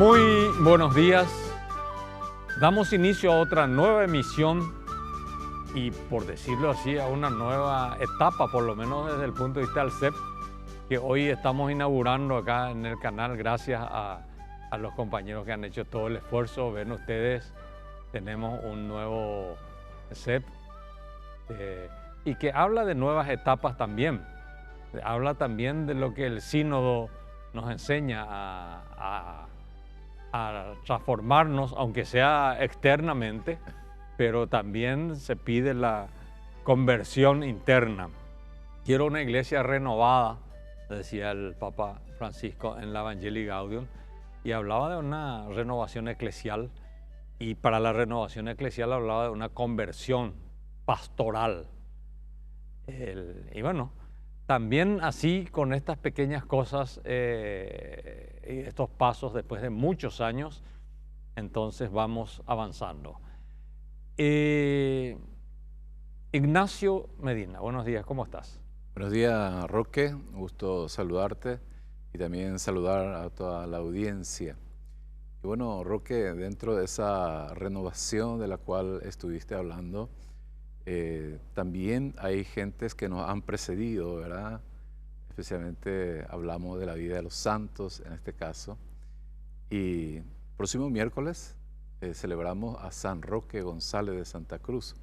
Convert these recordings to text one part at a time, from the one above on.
Muy buenos días. Damos inicio a otra nueva emisión y, por decirlo así, a una nueva etapa, por lo menos desde el punto de vista del CEP, que hoy estamos inaugurando acá en el canal gracias a los compañeros que han hecho todo el esfuerzo. Ven ustedes, tenemos un nuevo CEP y que habla de nuevas etapas también. Habla también de lo que el sínodo nos enseña a transformarnos, aunque sea externamente, pero también se pide la conversión interna. Quiero una iglesia renovada, decía el Papa Francisco en la Evangelii Gaudium, y hablaba de una renovación eclesial, y para la renovación eclesial hablaba de una conversión pastoral. Y bueno, también así con estas pequeñas cosas, estos pasos después de muchos años, entonces vamos avanzando. Ignacio Medina, buenos días, ¿cómo estás? Buenos días, Roque, un gusto saludarte y también saludar a toda la audiencia. Y bueno, Roque, dentro de esa renovación de la cual estuviste hablando, también hay gentes que nos han precedido, ¿verdad? Especialmente hablamos de la vida de los santos en este caso. Y próximo miércoles celebramos a San Roque González de Santa Cruz,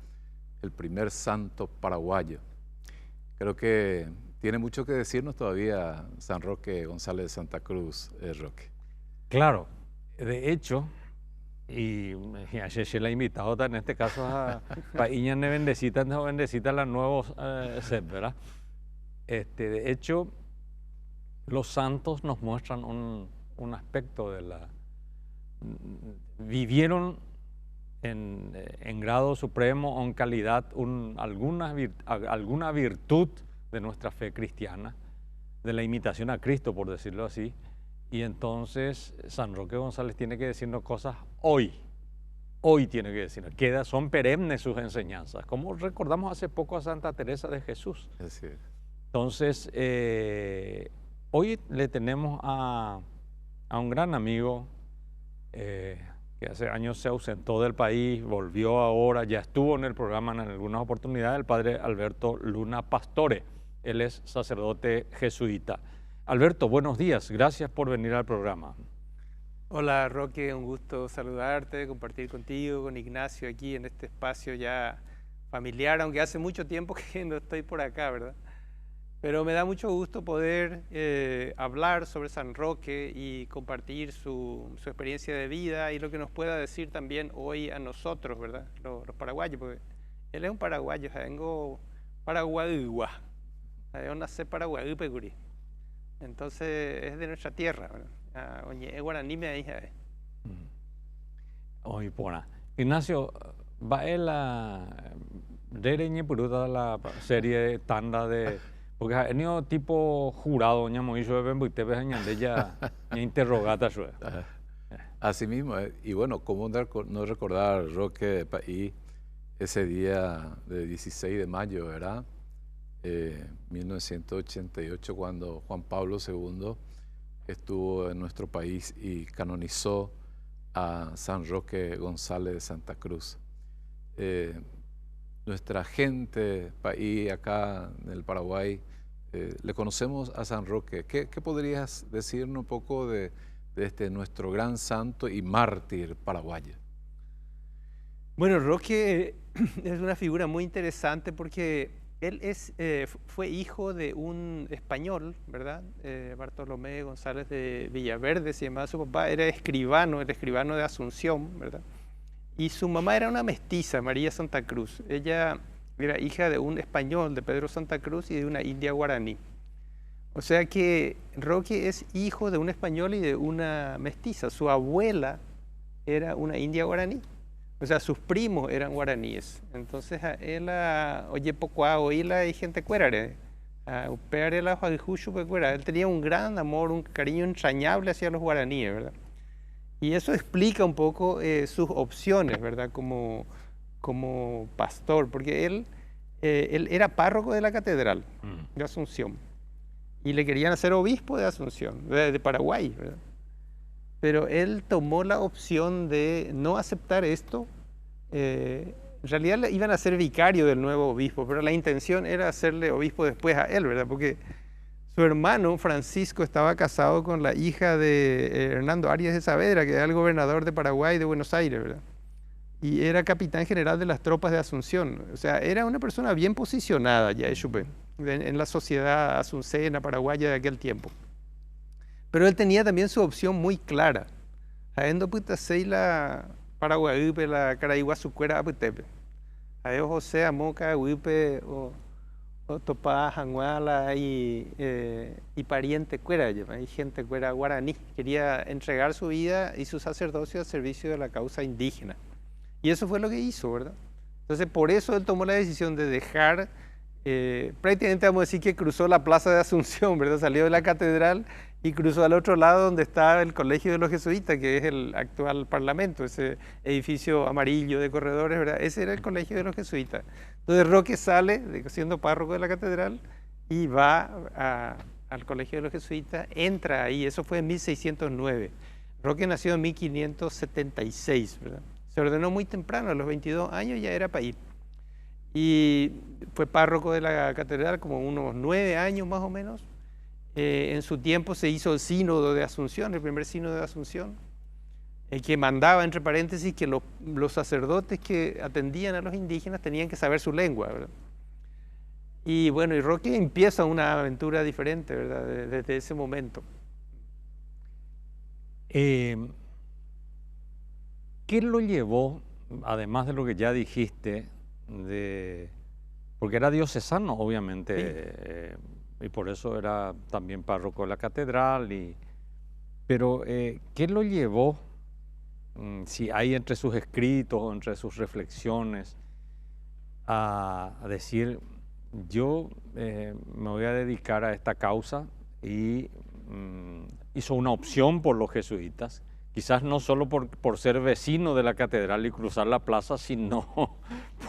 el primer santo paraguayo. Creo que tiene mucho que decirnos todavía San Roque González de Santa Cruz, Roque. Claro, de hecho, y se la ha invitado en este caso a Iña Bendecita la nuevos CEP, ¿verdad? De hecho, los santos nos muestran un aspecto de la... Vivieron en grado supremo o en calidad alguna virtud de nuestra fe cristiana, de la imitación a Cristo, por decirlo así. Y entonces San Roque González tiene que decirnos cosas hoy tiene que decirnos, son perennes sus enseñanzas, como recordamos hace poco a Santa Teresa de Jesús. Así es. Entonces, hoy le tenemos a un gran amigo que hace años se ausentó del país, volvió ahora, ya estuvo en el programa en algunas oportunidades, el padre Alberto Luna Pastore. Él es sacerdote jesuita. Alberto, buenos días, gracias por venir al programa. Hola Roque, un gusto saludarte, compartir contigo, con Ignacio aquí en este espacio ya familiar, aunque hace mucho tiempo que no estoy por acá, ¿verdad? Pero me da mucho gusto poder hablar sobre San Roque y compartir su experiencia de vida y lo que nos pueda decir también hoy a nosotros, ¿verdad? Los paraguayos, porque él es un paraguayo, vengo paraguayua, yo nací paraguayú, pecuri. Entonces es de nuestra tierra, ¿verdad? Oye, guaraní me hija. Hoy pona. Ignacio, va a la la serie tanda de... Porque ha tenido tipo jurado, ña Moisés Benbuitepe, ya interrogata. Así mismo, y bueno, ¿cómo no recordar, Roque, de país, ese día de 16 de mayo, ¿verdad? 1988, cuando Juan Pablo II estuvo en nuestro país y canonizó a San Roque González de Santa Cruz. Nuestra gente, país acá en el Paraguay, le conocemos a San Roque. ¿Qué podrías decirnos un poco de este nuestro gran santo y mártir paraguayo? Bueno, Roque es una figura muy interesante porque él fue hijo de un español, ¿verdad? Bartolomé González de Villaverde se llamaba su papá, era escribano, el escribano de Asunción, ¿verdad? Y su mamá era una mestiza, María Santa Cruz. Ella era hija de un español, de Pedro Santa Cruz, y de una india guaraní. O sea que Roque es hijo de un español y de una mestiza. Su abuela era una india guaraní. O sea, sus primos eran guaraníes. Entonces, él, oye, poco oíla y gente cuérare. Él tenía un gran amor, un cariño entrañable hacia los guaraníes, ¿verdad? Y eso explica un poco sus opciones, ¿verdad? Como pastor, porque él era párroco de la catedral de Asunción y le querían hacer obispo de Asunción, de Paraguay, ¿verdad? pero él tomó la opción de no aceptar esto. En realidad iban a ser vicario del nuevo obispo, pero la intención era hacerle obispo después a él, ¿verdad? Porque su hermano Francisco estaba casado con la hija de Hernando Arias de Saavedra, que era el gobernador de Paraguay de Buenos Aires, ¿verdad? Y era capitán general de las tropas de Asunción. O sea, era una persona bien posicionada ya, en la sociedad asuncena paraguaya de aquel tiempo. Pero él tenía también su opción muy clara. Haendo la Paraguay, la Caraiguazucuera, Aputepe. Adeo José, Amoca, Huipe, o Topá, Janguala y pariente cuera, hay gente cuera guaraní. Quería entregar su vida y su sacerdocio al servicio de la causa indígena. Y eso fue lo que hizo, ¿verdad? Entonces, por eso él tomó la decisión de dejar, prácticamente vamos a decir que cruzó la plaza de Asunción, ¿verdad? Salió de la catedral y cruzó al otro lado donde está el Colegio de los Jesuitas, que es el actual Parlamento, ese edificio amarillo de corredores, ¿verdad? Ese era el Colegio de los Jesuitas. Entonces Roque sale, siendo párroco de la catedral, y va al Colegio de los Jesuitas, entra ahí, eso fue en 1609. Roque nació en 1576, ¿verdad? Se ordenó muy temprano, a los 22 años ya era para ir. Y fue párroco de la catedral como unos 9 años más o menos. En su tiempo se hizo el sínodo de Asunción, el primer sínodo de Asunción, que mandaba, entre paréntesis, que los sacerdotes que atendían a los indígenas tenían que saber su lengua, ¿verdad? Y bueno, y Roque empieza una aventura diferente, ¿verdad? Desde ese momento. ¿Qué lo llevó, además de lo que ya dijiste, porque era diocesano, obviamente, sí, y por eso era también párroco de la catedral, pero ¿qué lo llevó, si hay entre sus escritos o entre sus reflexiones, a decir, yo me voy a dedicar a esta causa? Y hizo una opción por los jesuitas, quizás no solo por ser vecino de la catedral y cruzar la plaza, sino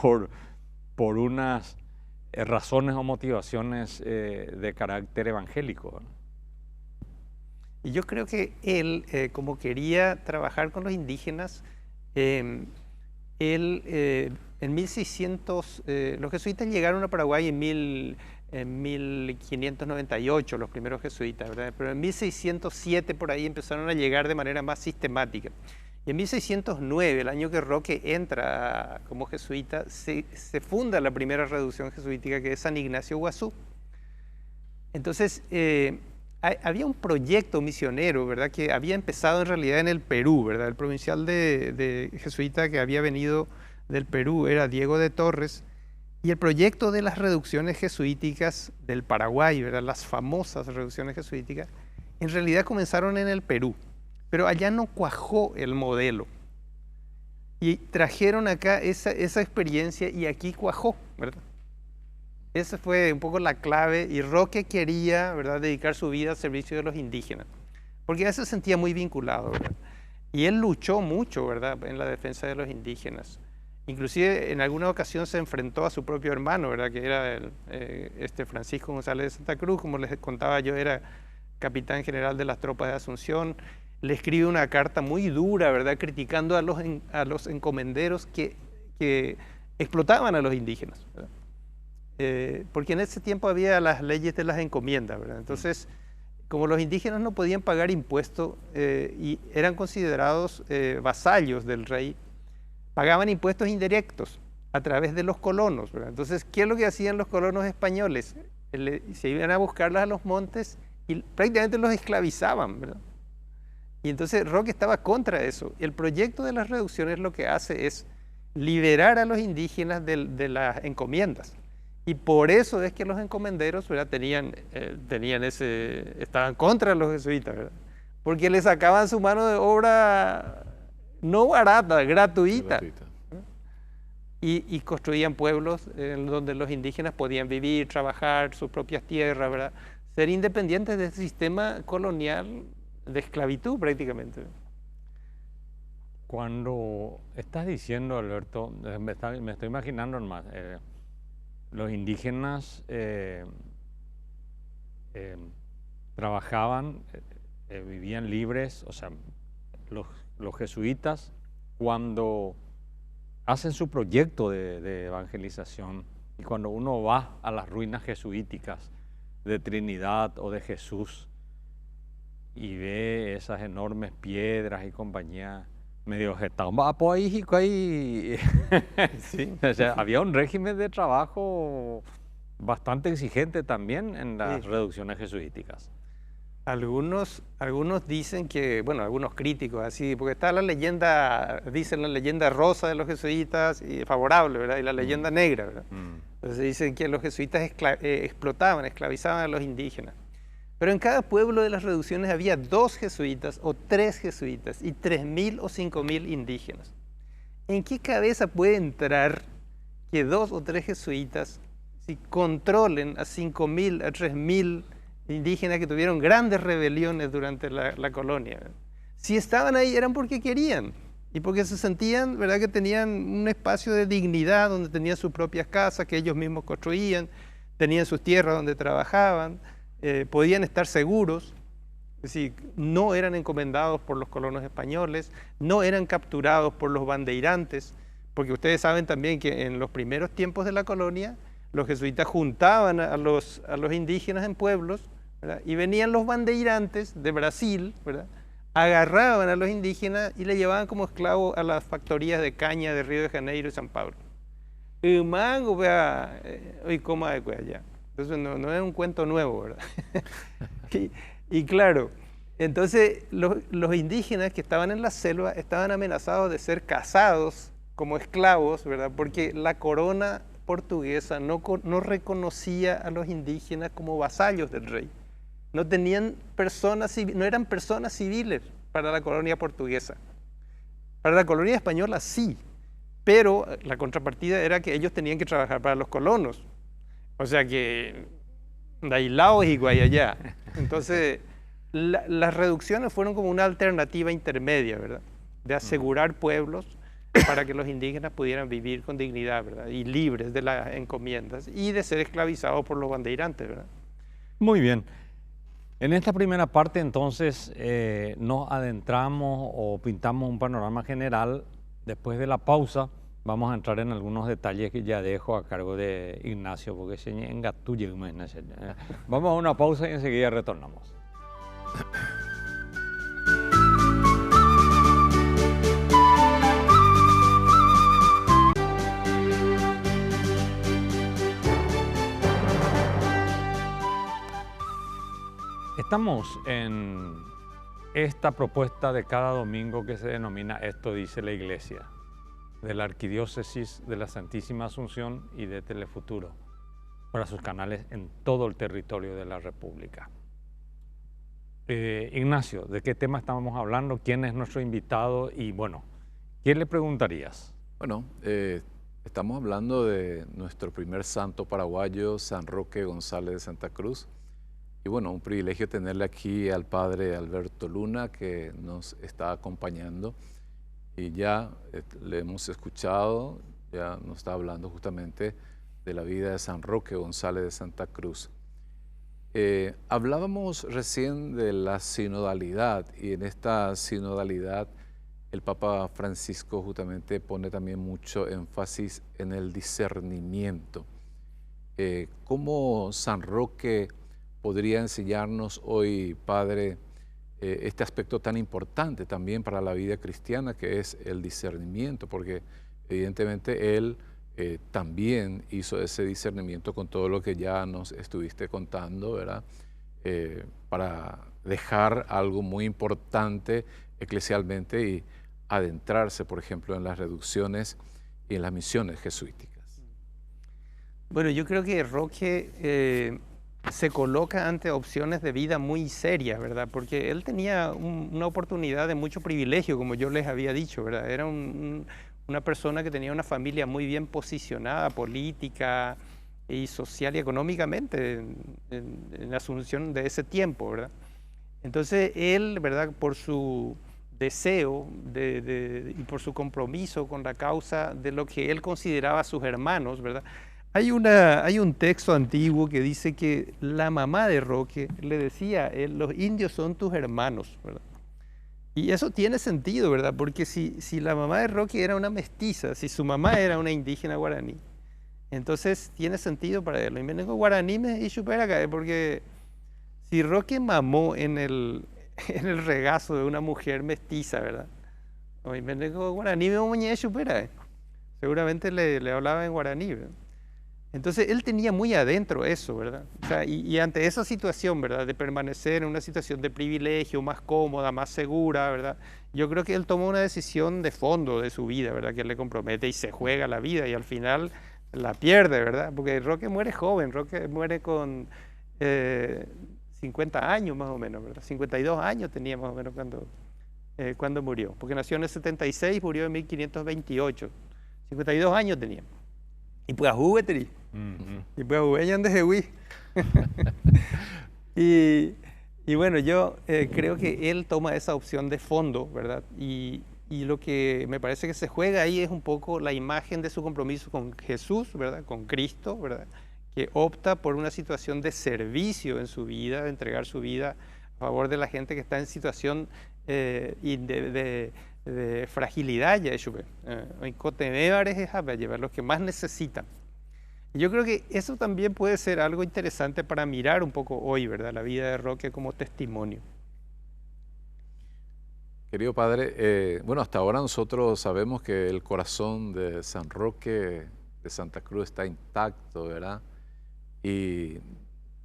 por unas razones o motivaciones de carácter evangélico. Y yo creo que él, como quería trabajar con los indígenas, él en 1600, los jesuitas llegaron a Paraguay en 1598, los primeros jesuitas, ¿verdad? Pero en 1607 por ahí empezaron a llegar de manera más sistemática. Y en 1609, el año que Roque entra como jesuita, se funda la primera reducción jesuítica, que es San Ignacio Guazú. Entonces, había un proyecto misionero, ¿verdad?, que había empezado en realidad en el Perú, ¿verdad? El provincial de jesuita que había venido del Perú era Diego de Torres, y el proyecto de las reducciones jesuíticas del Paraguay, ¿verdad?, las famosas reducciones jesuíticas, en realidad comenzaron en el Perú, pero allá no cuajó el modelo. Y trajeron acá esa experiencia y aquí cuajó, ¿verdad? Esa fue un poco la clave, y Roque quería, ¿verdad?, dedicar su vida al servicio de los indígenas, porque a eso se sentía muy vinculado, ¿verdad? Y él luchó mucho, ¿verdad?, en la defensa de los indígenas. Inclusive en alguna ocasión se enfrentó a su propio hermano, ¿verdad?, que era Francisco González de Santa Cruz, como les contaba yo, era capitán general de las tropas de Asunción. Le escribe una carta muy dura, ¿verdad?, criticando a los encomenderos que explotaban a los indígenas, ¿verdad? Porque en ese tiempo había las leyes de las encomiendas, ¿verdad? Entonces, como los indígenas no podían pagar impuestos y eran considerados vasallos del rey, pagaban impuestos indirectos a través de los colonos, ¿verdad? Entonces, ¿qué es lo que hacían los colonos españoles? Se iban a buscarlos a los montes y prácticamente los esclavizaban, ¿verdad? Y entonces Roque estaba contra eso. El proyecto de las reducciones lo que hace es liberar a los indígenas de las encomiendas. Y por eso es que los encomenderos, ¿verdad?, estaban contra los jesuitas, ¿verdad?, porque les sacaban su mano de obra no barata, gratuita. Y construían pueblos en donde los indígenas podían vivir, trabajar sus propias tierras, ¿verdad?, ser independientes del sistema colonial de esclavitud prácticamente. Cuando estás diciendo, Alberto, me estoy imaginando nomás, los indígenas trabajaban, vivían libres, o sea, los jesuitas, cuando hacen su proyecto de evangelización y cuando uno va a las ruinas jesuíticas de Trinidad o de Jesús y ve esas enormes piedras y compañía, medio jetado. Sí. O sea, había un régimen de trabajo bastante exigente también en las Sí. reducciones jesuíticas. Algunos dicen que, bueno, algunos críticos así, porque está la leyenda, dicen la leyenda rosa de los jesuitas, y favorable, ¿verdad? Y la leyenda negra, ¿verdad? Entonces dicen que los jesuitas explotaban, esclavizaban a los indígenas. Pero en cada pueblo de las reducciones había 2 jesuitas o 3 jesuitas y 3.000 o 5.000 indígenas. ¿En qué cabeza puede entrar que 2 o 3 jesuitas si controlen a 5.000, a 3.000 indígenas que tuvieron grandes rebeliones durante la colonia? Si estaban ahí eran porque querían y porque se sentían, ¿verdad?, que tenían un espacio de dignidad donde tenían sus propias casas que ellos mismos construían, tenían sus tierras donde trabajaban, podían estar seguros. Es decir, no eran encomendados por los colonos españoles, no eran capturados por los bandeirantes, porque ustedes saben también que en los primeros tiempos de la colonia los jesuitas juntaban a los indígenas en pueblos, ¿verdad?, y venían los bandeirantes de Brasil, ¿verdad?, agarraban a los indígenas y le llevaban como esclavos a las factorías de caña de Río de Janeiro y San Pablo. Y mango, vea, hoy coma de allá. Entonces no es un cuento nuevo, ¿verdad? y claro, entonces los indígenas que estaban en la selva estaban amenazados de ser cazados como esclavos, ¿verdad? Porque la corona portuguesa no reconocía a los indígenas como vasallos del rey. No tenían no eran personas civiles para la colonia portuguesa. Para la colonia española sí, pero la contrapartida era que ellos tenían que trabajar para los colonos. O sea que Dailao y Guayayá. Entonces, las reducciones fueron como una alternativa intermedia, ¿verdad?, de asegurar pueblos para que los indígenas pudieran vivir con dignidad, ¿verdad?, y libres de las encomiendas y de ser esclavizados por los bandeirantes, ¿verdad? Muy bien. En esta primera parte, entonces, nos adentramos o pintamos un panorama general. Después de la pausa, vamos a entrar en algunos detalles que ya dejo a cargo de Ignacio, porque se engatuye. Vamos a una pausa y enseguida retornamos. Estamos en esta propuesta de cada domingo que se denomina Esto dice la Iglesia, de la Arquidiócesis de la Santísima Asunción y de Telefuturo, para sus canales en todo el territorio de la República. Ignacio, ¿de qué tema estábamos hablando? ¿Quién es nuestro invitado? Y bueno, ¿qué le preguntarías? Bueno, estamos hablando de nuestro primer santo paraguayo, San Roque González de Santa Cruz. Y bueno, un privilegio tenerle aquí al padre Alberto Luna, que nos está acompañando. Y ya le hemos escuchado, ya nos está hablando justamente de la vida de San Roque González de Santa Cruz. Hablábamos recién de la sinodalidad, y en esta sinodalidad el Papa Francisco justamente pone también mucho énfasis en el discernimiento. ¿Cómo San Roque podría enseñarnos hoy, Padre, este aspecto tan importante también para la vida cristiana, que es el discernimiento? Porque evidentemente él también hizo ese discernimiento con todo lo que ya nos estuviste contando, ¿verdad? Para dejar algo muy importante eclesialmente y adentrarse, por ejemplo, en las reducciones y en las misiones jesuíticas. Bueno, yo creo que Roque se coloca ante opciones de vida muy serias, ¿verdad? Porque él tenía una oportunidad de mucho privilegio, como yo les había dicho, ¿verdad? Era una persona que tenía una familia muy bien posicionada, política y social y económicamente en la Asunción de ese tiempo, ¿verdad? Entonces él, ¿verdad?, por su deseo y por su compromiso con la causa de lo que él consideraba sus hermanos, ¿verdad? Hay un texto antiguo que dice que la mamá de Roque le decía a él: los indios son tus hermanos, ¿verdad? Y eso tiene sentido, ¿verdad? Porque si la mamá de Roque era una mestiza, si su mamá era una indígena guaraní, entonces tiene sentido para él. Y me digo guaraní me supera acá, porque si Roque mamó en el regazo de una mujer mestiza, ¿verdad? O me digo guaraní me moñé supera. Seguramente le hablaba en guaraní, ¿verdad? Entonces él tenía muy adentro eso, ¿verdad? O sea, y ante esa situación, ¿verdad? De permanecer en una situación de privilegio, más cómoda, más segura, ¿verdad? Yo creo que él tomó una decisión de fondo de su vida, ¿verdad? Que le compromete y se juega la vida y al final la pierde, ¿verdad? Porque Roque muere joven, Roque muere con 50 años más o menos, ¿verdad? 52 años tenía más o menos cuando murió, porque nació en el 76, murió en 1528, 52 años tenía. Y pues a jugar, y pues a jugar ya antes de Wii. Y bueno, yo creo que él toma esa opción de fondo, ¿verdad? Y lo que me parece que se juega ahí es un poco la imagen de su compromiso con Jesús, ¿verdad? Con Cristo, ¿verdad? Que opta por una situación de servicio en su vida, de entregar su vida a favor de la gente que está en situación de fragilidad, ya llevar los que más necesitan. Y yo creo que eso también puede ser algo interesante para mirar un poco hoy, ¿verdad? La vida de Roque como testimonio. Querido padre, bueno, hasta ahora nosotros sabemos que el corazón de San Roque de Santa Cruz está intacto, ¿verdad? Y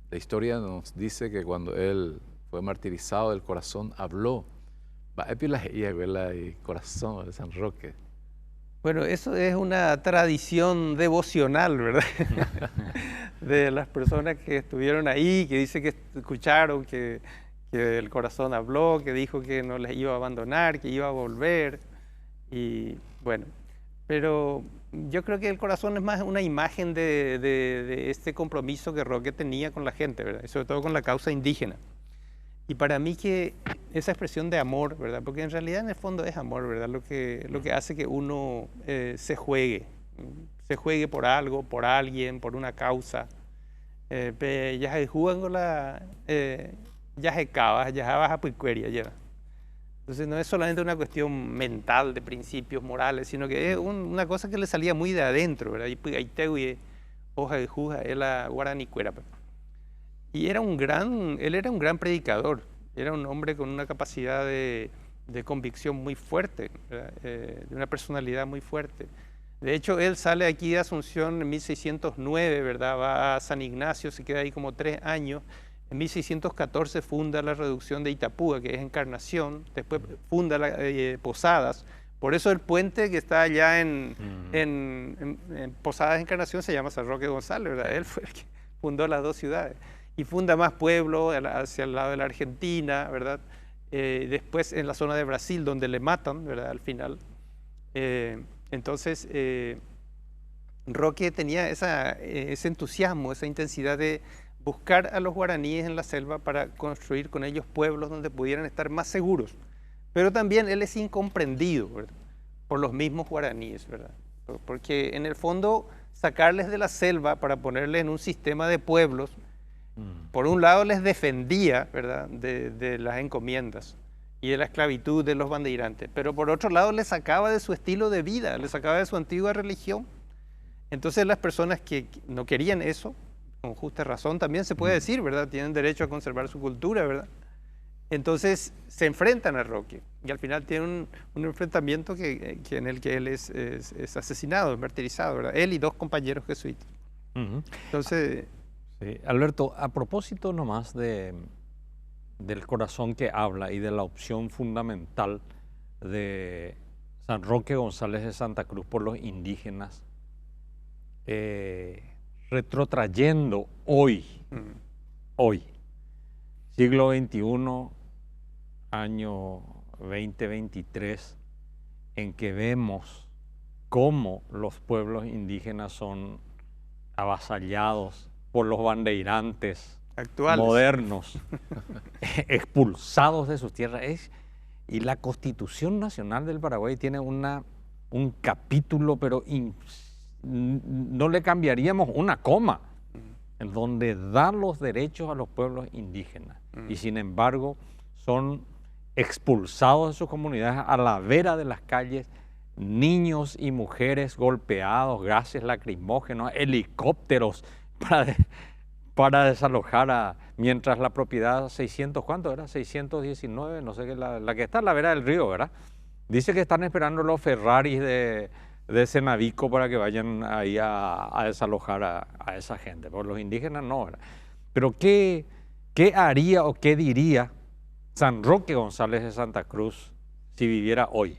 la historia nos dice que cuando él fue martirizado, el corazón habló. Y corazón de San Roque. Bueno, eso es una tradición devocional, ¿verdad? De las personas que estuvieron ahí, que dice que escucharon que el corazón habló, que dijo que no les iba a abandonar, que iba a volver. Y bueno, pero yo creo que el corazón es más una imagen de este compromiso que Roque tenía con la gente, ¿verdad? Y sobre todo con la causa indígena. Y para mí que esa expresión de amor, ¿verdad? Porque en realidad en el fondo es amor, ¿verdad? Lo que hace que uno se juegue por algo, por alguien, por una causa. Ya se juegan con ya se cava, ya se baja picueria, ya. Entonces no es solamente una cuestión mental de principios morales, sino que es una cosa que le salía muy de adentro, ¿verdad? Y ahí te hoja de juja, es la guaranicuera. Y él era un gran predicador, era un hombre con una capacidad de convicción muy fuerte, de una personalidad muy fuerte. De hecho, él sale aquí de Asunción en 1609, ¿verdad? Va a San Ignacio, se queda ahí como 3 años. En 1614 funda la reducción de Itapúa, que es Encarnación, después funda Posadas. Por eso el puente que está allá en Posadas Encarnación se llama San Roque González, ¿verdad? Él fue el que fundó las 2 ciudades. Y funda más pueblos hacia el lado de la Argentina, ¿verdad? Después en la zona de Brasil, donde le matan, ¿verdad? Al final. Entonces, Roque tenía ese entusiasmo, esa intensidad de buscar a los guaraníes en la selva para construir con ellos pueblos donde pudieran estar más seguros. Pero también él es incomprendido, ¿verdad? Por los mismos guaraníes, ¿verdad? Porque en el fondo, sacarles de la selva para ponerles en un sistema de pueblos, por un lado les defendía, ¿verdad?, de las encomiendas y de la esclavitud de los bandeirantes, pero por otro lado les sacaba de su estilo de vida, les sacaba de su antigua religión. Entonces las personas que no querían eso, con justa razón también se puede decir, ¿verdad?, tienen derecho a conservar su cultura, ¿verdad? Entonces se enfrentan a Roque y al final tienen un enfrentamiento en el que él es asesinado, es martirizado, ¿verdad? Él y 2 compañeros jesuitas. Entonces... Sí, Alberto, a propósito nomás del corazón que habla y de la opción fundamental de San Roque González de Santa Cruz por los indígenas, retrotrayendo hoy, siglo XXI, año 2023, en que vemos cómo los pueblos indígenas son avasallados por los bandeirantes actuales, modernos, expulsados de sus tierras. Y la Constitución Nacional del Paraguay tiene un capítulo, pero no le cambiaríamos una coma, en donde da los derechos a los pueblos indígenas. Y sin embargo, son expulsados de sus comunidades a la vera de las calles, niños y mujeres golpeados, gases lacrimógenos, helicópteros para desalojar mientras la propiedad 600, ¿cuánto era? 619, no sé qué, la que está a la vera del río, ¿verdad? Dice que están esperando los Ferraris de Cenavico para que vayan ahí a desalojar a esa gente, por los indígenas no, ¿verdad? Pero ¿qué haría o qué diría San Roque González de Santa Cruz si viviera hoy?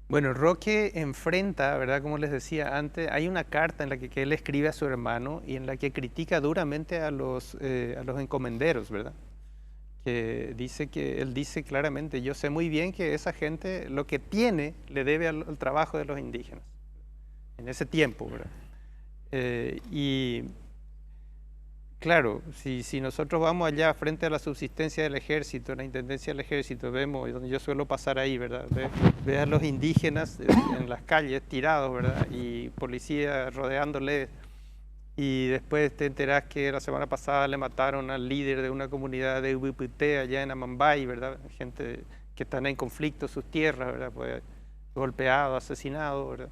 Bueno, Roque enfrenta, ¿verdad? Como les decía antes, hay una carta en la que él escribe a su hermano y en la que critica duramente a los encomenderos, ¿verdad? Que él dice claramente, yo sé muy bien que esa gente lo que tiene le debe al trabajo de los indígenas en ese tiempo, ¿verdad? Y claro, si nosotros vamos allá frente a la subsistencia del ejército, la intendencia del ejército, vemos, donde yo suelo pasar ahí, ¿verdad? Ve a los indígenas en las calles tirados, ¿verdad? Y policía rodeándoles. Y después te enterás que la semana pasada le mataron al líder de una comunidad de Ubipité allá en Amambay, ¿verdad? Gente que están en conflicto sus tierras, ¿verdad? Pues golpeado, asesinado, ¿verdad?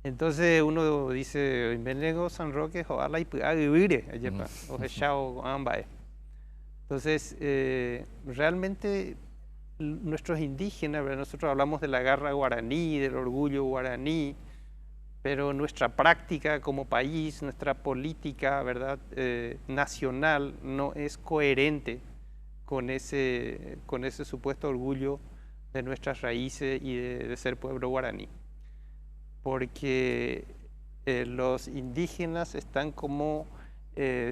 Entonces uno dice, "Invenego San Roque, ojalá y pueda vivir allá, o Hechao Ambae". Entonces, realmente nuestros indígenas, ¿verdad? Nosotros hablamos de la garra guaraní, del orgullo guaraní, pero nuestra práctica como país, nuestra política, ¿verdad? Nacional no es coherente con ese supuesto orgullo de nuestras raíces y de ser pueblo guaraní. Porque los indígenas están como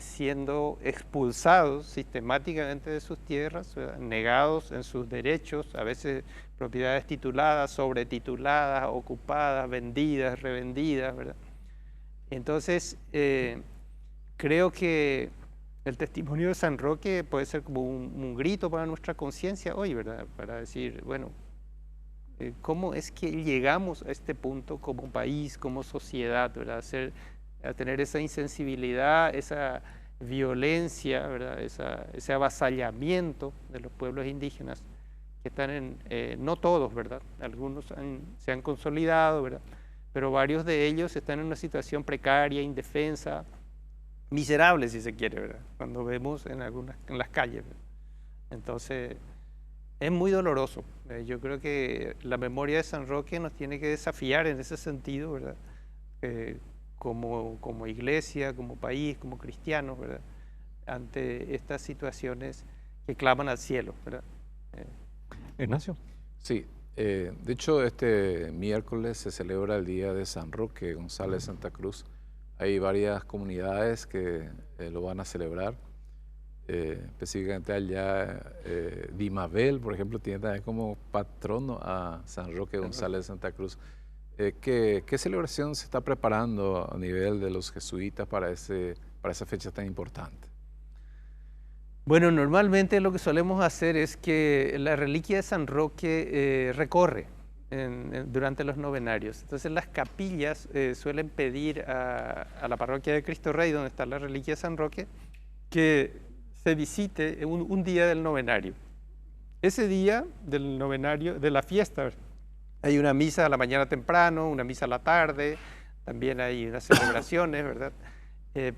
siendo expulsados sistemáticamente de sus tierras, ¿verdad? Negados en sus derechos, a veces propiedades tituladas, sobretituladas, ocupadas, vendidas, revendidas, ¿verdad? Entonces, creo que el testimonio de San Roque puede ser como un grito para nuestra conciencia hoy, ¿verdad? Para decir, bueno, ¿cómo es que llegamos a este punto como país, como sociedad, ¿verdad? A tener esa insensibilidad, esa violencia, ¿verdad? Ese avasallamiento de los pueblos indígenas que están no todos, ¿verdad? Algunos se han consolidado, ¿verdad? Pero varios de ellos están en una situación precaria, indefensa, miserable si se quiere, ¿verdad? Cuando vemos en las calles, ¿verdad? Entonces, es muy doloroso. Yo creo que la memoria de San Roque nos tiene que desafiar en ese sentido, ¿verdad? Como iglesia, como país, como cristianos, ¿verdad? Ante estas situaciones que claman al cielo, ¿verdad? Ignacio. Sí, de hecho este miércoles se celebra el Día de San Roque González de Santa Cruz. Hay varias comunidades que lo van a celebrar. Específicamente allá Dimabel, por ejemplo, tiene también como patrono a San Roque González de Santa Cruz. ¿Qué celebración se está preparando a nivel de los jesuitas para esa fecha tan importante? Bueno, normalmente lo que solemos hacer es que la reliquia de San Roque recorre durante los novenarios. Entonces las capillas suelen pedir a la parroquia de Cristo Rey, donde está la reliquia de San Roque, que se visite un día del novenario. Ese día del novenario, de la fiesta, hay una misa a la mañana temprano, una misa a la tarde, también hay unas celebraciones, ¿verdad?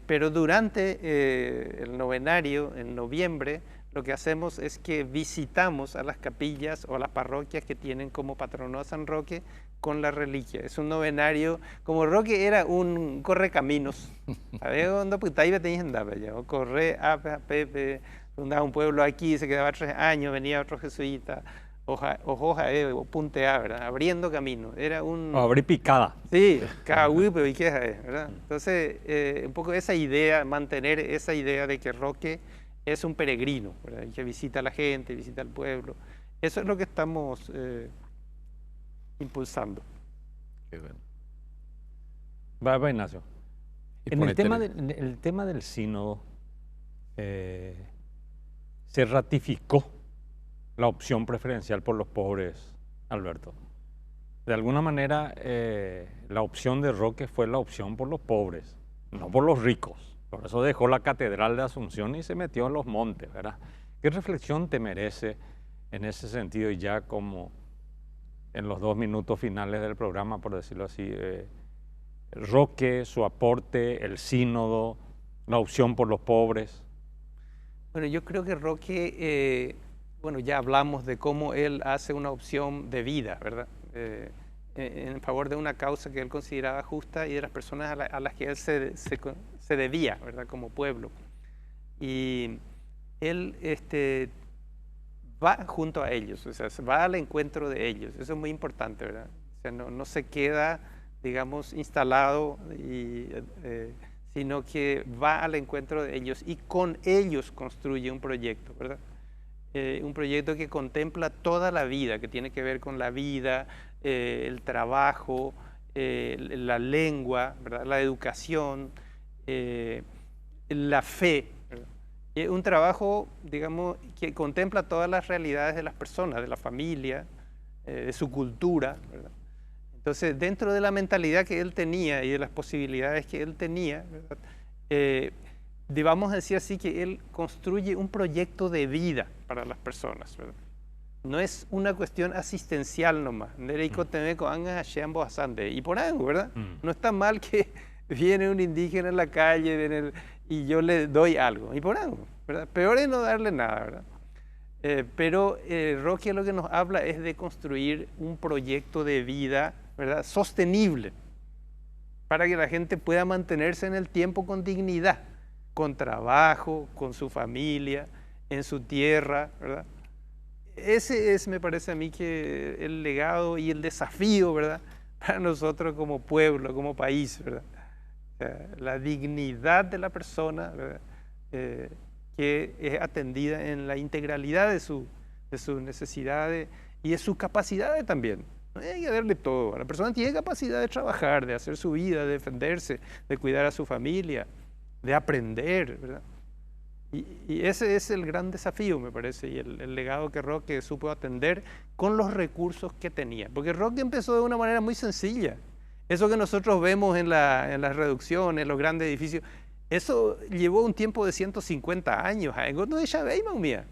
Pero durante el novenario, en noviembre, lo que hacemos es que visitamos a las capillas o a las parroquias que tienen como patrono a San Roque con la reliquia. Es un novenario, como Roque era un correcaminos. A ver, ¿dónde putaiba tenías andaba ya? O corre a Pepe, fundaba un pueblo aquí, se quedaba 3 años, venía otro jesuita, o puntea, ¿verdad? Abriendo camino. Era un... O abrir picada. Sí, pero ¿y qué es, verdad? Entonces, un poco esa idea, mantener esa idea de que Roque es un peregrino, ¿verdad? Que visita a la gente, visita al pueblo. Eso es lo que estamos impulsando. Qué bueno. Va, Ignacio. En el tema del sínodo, se ratificó la opción preferencial por los pobres, Alberto. De alguna manera, la opción de Roque fue la opción por los pobres, no por los ricos. Por eso dejó la Catedral de Asunción y se metió en los montes, ¿verdad? ¿Qué reflexión te merece en ese sentido, y ya como en los 2 minutos finales del programa, por decirlo así, Roque, su aporte, el sínodo, la opción por los pobres? Bueno, yo creo que Roque, bueno, ya hablamos de cómo él hace una opción de vida, ¿verdad? En favor de una causa que él consideraba justa y de las personas a las que él se debía, ¿verdad? Como pueblo. Y él va junto a ellos, o sea, va al encuentro de ellos. Eso es muy importante, ¿verdad? O sea, no se queda, digamos, instalado, sino que va al encuentro de ellos y con ellos construye un proyecto, ¿verdad? Un proyecto que contempla toda la vida, que tiene que ver con la vida, el trabajo, la lengua, ¿verdad? La educación, la fe, ¿verdad? Un trabajo, digamos, que contempla todas las realidades de las personas, de la familia, de su cultura, ¿verdad? Entonces, dentro de la mentalidad que él tenía y de las posibilidades que él tenía, vamos a decir así que él construye un proyecto de vida para las personas, ¿verdad? No es una cuestión asistencial nomás. Y por algo, ¿verdad? No está mal que viene un indígena en la calle y yo le doy algo. Y por algo, ¿verdad? Peor es no darle nada, ¿verdad? Pero Roque lo que nos habla es de construir un proyecto de vida, ¿verdad? Sostenible, para que la gente pueda mantenerse en el tiempo con dignidad, con trabajo, con su familia, en su tierra, ¿verdad? Ese es, me parece a mí, que el legado y el desafío, ¿verdad? Para nosotros como pueblo, como país, ¿verdad? O sea, la dignidad de la persona, ¿verdad? Que es atendida en la integralidad de sus necesidades y de sus capacidades también. No hay que darle todo. La persona tiene capacidad de trabajar, de hacer su vida, de defenderse, de cuidar a su familia, de aprender, ¿verdad? Y ese es el gran desafío, me parece, y el legado que Roque supo atender con los recursos que tenía. Porque Roque empezó de una manera muy sencilla. Eso que nosotros vemos en las reducciones, en los grandes edificios, eso llevó un tiempo de 150 años. No de Chabéima, mía.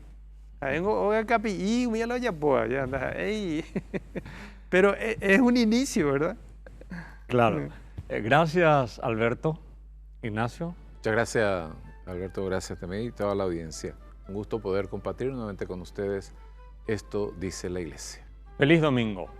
Pero es un inicio, ¿verdad? Claro. Gracias, Alberto. Ignacio. Muchas gracias, Alberto. Gracias también y toda la audiencia. Un gusto poder compartir nuevamente con ustedes Esto dice la Iglesia. Feliz domingo.